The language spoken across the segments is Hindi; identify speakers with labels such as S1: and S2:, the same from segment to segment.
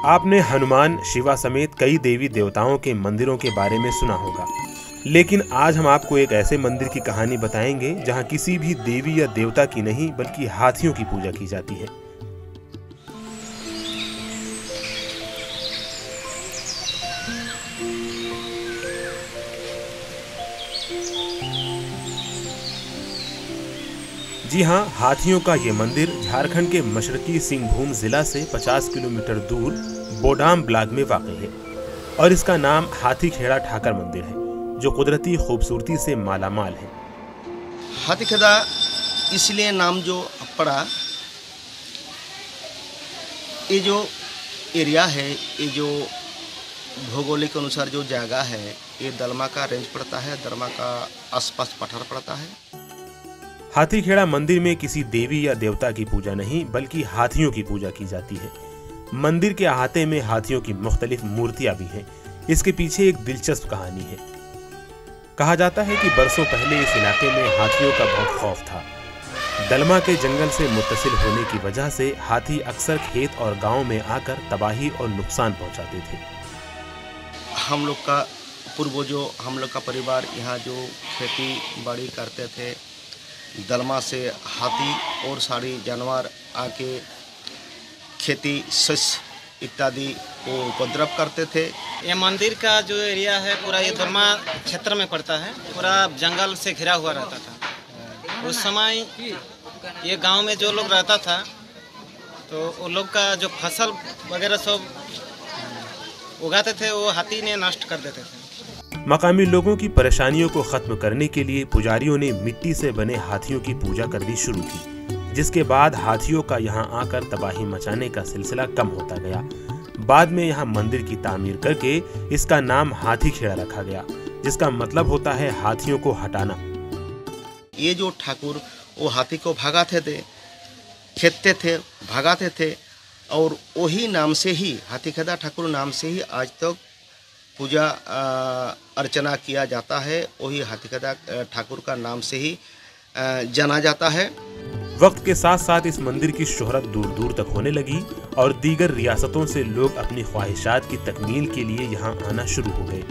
S1: आपने हनुमान, शिवा समेत कई देवी देवताओं के मंदिरों के बारे में सुना होगा, लेकिन आज हम आपको एक ऐसे मंदिर की कहानी बताएंगे जहां किसी भी देवी या देवता की नहीं बल्कि हाथियों की पूजा की जाती है। जी हाँ, हाथियों का ये मंदिर झारखंड के मशरकी सिंहभूम जिला से 50 किलोमीटर दूर बोडाम ब्लॉक में वाक़ है और इसका नाम हाथीखेड़ा ठाकर मंदिर है, जो कुदरती खूबसूरती से मालामाल है।
S2: हाथीखेड़ा इसलिए नाम जो पड़ा, ये जो एरिया है, ये जो भौगोलिक अनुसार जो जगह है, ये दलमा का रेंज पड़ता है, दलमा का आसपास पठार पड़ता है।
S1: हाथीखेड़ा मंदिर में किसी देवी या देवता की पूजा नहीं बल्कि हाथियों की पूजा की जाती है। मंदिर के अहाते में हाथियों की मुख्तलिफ मूर्तियां भी हैं। इसके पीछे एक दिलचस्प कहानी है। कहा जाता है कि बरसों पहले इस इलाके में हाथियों का बहुत खौफ था। दलमा के जंगल से मुत्तसिल होने की वजह से हाथी अक्सर खेत और गांव में आकर तबाही और नुकसान पहुंचाते थे।
S2: हम लोग का पूर्वजों, हम लोग का परिवार यहाँ जो खेती बाड़ी करते थे, दलमा से हाथी और सारी जानवर आके खेती शस्य इत्यादि को उपद्रव करते थे।
S3: ये मंदिर का जो एरिया है पूरा ये दलमा क्षेत्र में पड़ता है, पूरा जंगल से घिरा हुआ रहता था। उस समय ये गांव में जो लोग रहता था तो वो लोग का जो फसल वगैरह सब उगाते थे वो हाथी ने नष्ट कर देते थे।
S1: मकामी लोगों की परेशानियों को खत्म करने के लिए पुजारियों ने मिट्टी से बने हाथियों की पूजा करनी शुरू की, जिसके बाद हाथियों का यहाँ आकर तबाही मचाने का सिलसिला कम होता गया। बाद में यहाँ मंदिर की तामीर करके इसका नाम हाथीखेड़ा रखा गया, जिसका मतलब होता है हाथियों को हटाना।
S2: ये जो ठाकुर वो हाथी को भगाते थे, खेदते थे, भगाते थे, और वही नाम से ही हाथीखेड़ा ठाकुर नाम से ही आज तक पूजा अर्चना किया जाता है। वही हाथीखेड़ा ठाकुर का नाम से ही जाना जाता है।
S1: वक्त के साथ साथ इस मंदिर की शोहरत दूर दूर तक होने लगी और दीगर रियासतों से लोग अपनी ख्वाहिशात की तकमील के लिए यहाँ आना शुरू हो गए।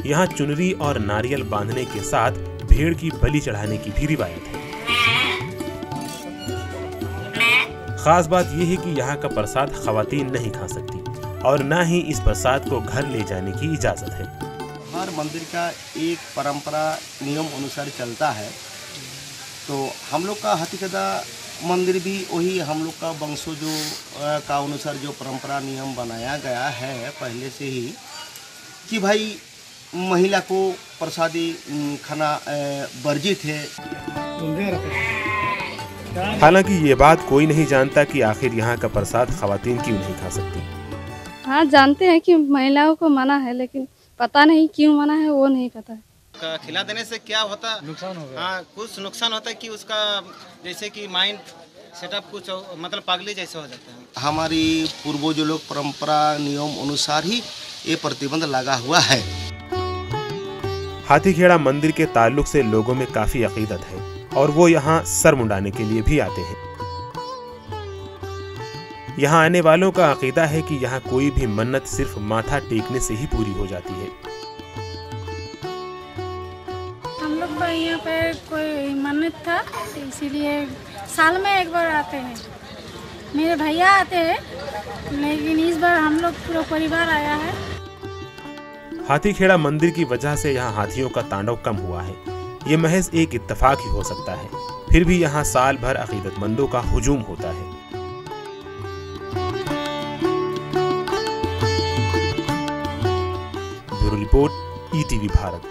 S1: यहाँ चुनरी और नारियल बांधने के साथ भेड़ की बलि चढ़ाने की भी रिवायत है। खास बात यह है कि यहाँ का प्रसाद खवातीन नहीं खा सकती और ना ही इस प्रसाद को घर ले जाने की इजाज़त है।
S2: हर मंदिर का एक परंपरा नियम अनुसार चलता है, तो हम लोग का हाथीखेड़ा मंदिर भी वही हम लोग का वंशजों का अनुसार जो परंपरा नियम बनाया गया है पहले से ही, कि भाई महिला को प्रसादी खाना वर्जित है।
S1: हालांकि ये बात कोई नहीं जानता कि आखिर यहाँ का प्रसाद खवातीन क्यों नहीं खा सकती।
S4: हाँ, जानते हैं कि महिलाओं को मना है, लेकिन पता नहीं क्यों मना है, वो नहीं पता है।
S3: खिला देने से क्या होता, नुकसान होगा। हाँ, कुछ नुकसान होता है कि उसका जैसे कि माइंड सेटअप कुछ मतलब पागली जैसे हो जाता है।
S2: हमारी पूर्वजों लोग परंपरा नियम अनुसार ही ये प्रतिबंध लगा हुआ है।
S1: हाथीखेड़ा मंदिर के ताल्लुक से लोगों में काफी अकीदत है और वो यहाँ सर मुंडाने के लिए भी आते हैं। यहाँ आने वालों का अकीदा है कि यहाँ कोई भी मन्नत सिर्फ माथा टेकने से ही पूरी हो जाती है।
S5: हम लोग तो यहाँ पे कोई मन्नत था, इसीलिए साल में एक बार आते हैं। मेरे भैया आते हैं, लेकिन इस बार हम लोग पूरा परिवार आया है।
S1: हाथीखेड़ा मंदिर की वजह से यहाँ हाथियों का तांडव कम हुआ है। ये महज एक इत्तेफाक ही हो सकता है, फिर भी यहाँ साल भर अकीदतमंदों का हुजूम होता है। Bureau report, ETV Bharat.